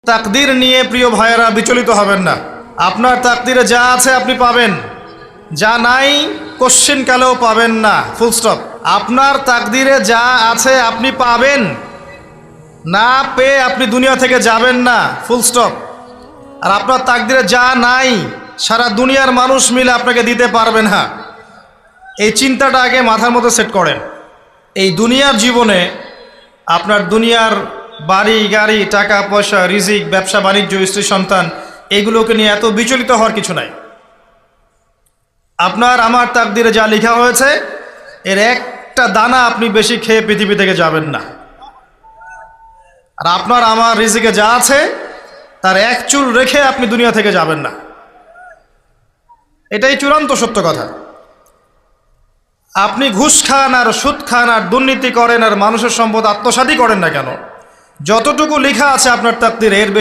তাকদীর নিয়ে প্রিয় ভাইয়েরা বিচলিত হবেন না। আপনার তাকদীরে যা আছে আপনি পাবেন, যা নাই কোশ্চিন কালেও পাবেন না, ফুল স্টপ। আপনার তাকদীরে যা আছে আপনি পাবেন, না পেয়ে আপনি দুনিয়া থেকে যাবেন না, ফুল স্টপ। আর আপনার তাকদীরে যা নাই সারা দুনিয়ার মানুষ মিলে আপনাকে দিতে পারবে না। এই চিন্তাটা আগে মাথার মধ্যে সেট করেন। এই দুনিয়ার জীবনে আপনার দুনিয়ার বাড়ি গাড়ি, টাকা পয়সা, রিজিক, ব্যবসা বাণিজ্য, স্ত্রী সন্তান, এগুলোকে নিয়ে এত বিচলিত হওয়ার কিছু নাই। আপনার আমার তাকদীরে যা লেখা হয়েছে এর একটা দানা আপনি বেশি খেয়ে পৃথিবী থেকে যাবেন না। আর আপনার আমার রিজিকে যা আছে তার এক চুল রেখে আপনি দুনিয়া থেকে যাবেন না। এটাই চূড়ান্ত সত্য কথা। আপনি ঘুষ খান আর সুদ খান আর দুর্নীতি করেন আর মানুষের সম্পদ আত্মসাৎই করেন না কেন, যতটুকু লেখা আছে আপনার তাকদীরে এর